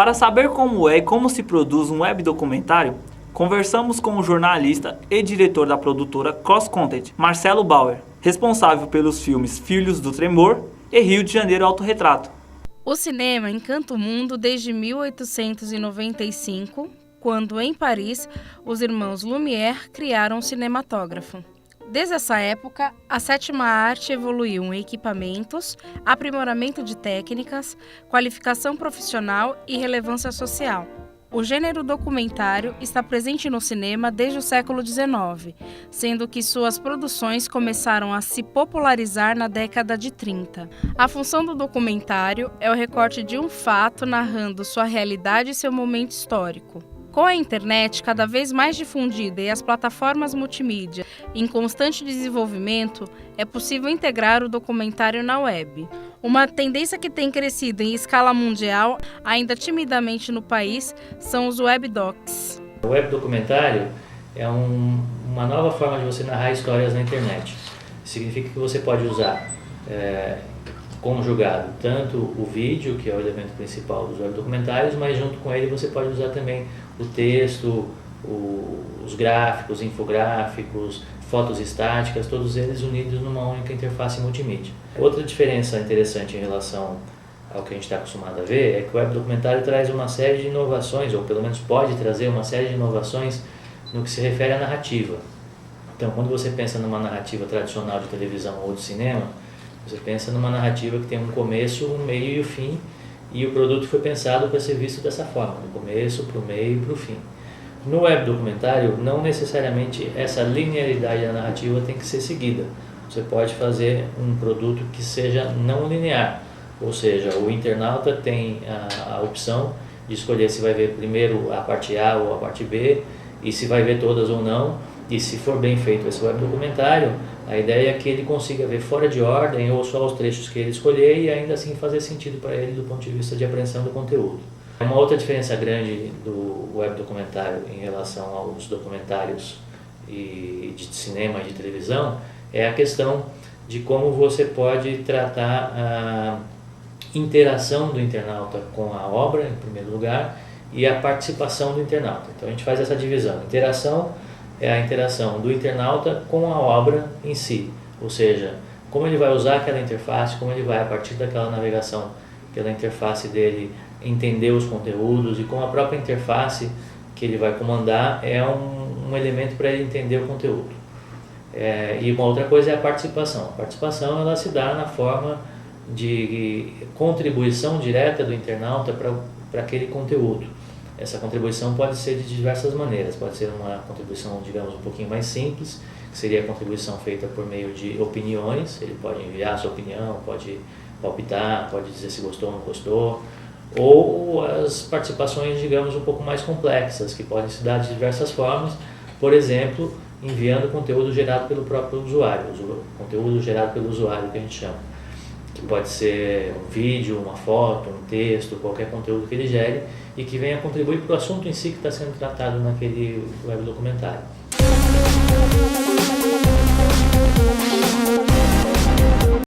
Para saber como é e como se produz um web documentário, conversamos com o jornalista e diretor da produtora Cross Content, Marcelo Bauer, responsável pelos filmes Filhos do Tremor e Rio de Janeiro Autorretrato. O cinema encanta o mundo desde 1895, quando, em Paris, os irmãos Lumière criaram o cinematógrafo. Desde essa época, a sétima arte evoluiu em equipamentos, aprimoramento de técnicas, qualificação profissional e relevância social. O gênero documentário está presente no cinema desde o século XIX, sendo que suas produções começaram a se popularizar na década de 30. A função do documentário é o recorte de um fato narrando sua realidade e seu momento histórico. Com a internet cada vez mais difundida e as plataformas multimídia em constante desenvolvimento, é possível integrar o documentário na web. Uma tendência que tem crescido em escala mundial, ainda timidamente no país, são os webdocs. O webdocumentário é uma nova forma de você narrar histórias na internet. Significa que você pode usar conjugado tanto o vídeo, que é o elemento principal dos webdocumentários, mas junto com ele você pode usar também o texto, os gráficos, infográficos, fotos estáticas, todos eles unidos numa única interface multimídia. Outra diferença interessante em relação ao que a gente está acostumado a ver é que o webdocumentário traz uma série de inovações, ou pelo menos pode trazer uma série de inovações no que se refere à narrativa. Então, quando você pensa numa narrativa tradicional de televisão ou de cinema, você pensa numa narrativa que tem um começo, um meio e o fim, e o produto foi pensado para ser visto dessa forma, do começo, para o meio e para o fim. No webdocumentário, não necessariamente essa linearidade da narrativa tem que ser seguida. Você pode fazer um produto que seja não linear, ou seja, o internauta tem a opção de escolher se vai ver primeiro a parte A ou a parte B, e se vai ver todas ou não. E se for bem feito esse webdocumentário, a ideia é que ele consiga ver fora de ordem ou só os trechos que ele escolher e ainda assim fazer sentido para ele do ponto de vista de apreensão do conteúdo. Uma outra diferença grande do webdocumentário em relação aos documentários de cinema e de televisão é a questão de como você pode tratar a interação do internauta com a obra, em primeiro lugar, e a participação do internauta. Então a gente faz essa divisão. Interação é a interação do internauta com a obra em si, ou seja, como ele vai usar aquela interface, como ele vai, a partir daquela navegação pela interface dele, entender os conteúdos, e com a própria interface que ele vai comandar é um elemento para ele entender o conteúdo. E uma outra coisa é a participação. A participação ela se dá na forma de contribuição direta do internauta para aquele conteúdo. Essa contribuição pode ser de diversas maneiras, pode ser uma contribuição, digamos, um pouquinho mais simples, que seria a contribuição feita por meio de opiniões. Ele pode enviar a sua opinião, pode palpitar, pode dizer se gostou ou não gostou, ou as participações, digamos, um pouco mais complexas, que podem se dar de diversas formas, por exemplo, enviando conteúdo gerado pelo próprio usuário, o conteúdo gerado pelo usuário que a gente chama, que pode ser um vídeo, uma foto, um texto, qualquer conteúdo que ele gere e que venha contribuir para o assunto em si que está sendo tratado naquele webdocumentário.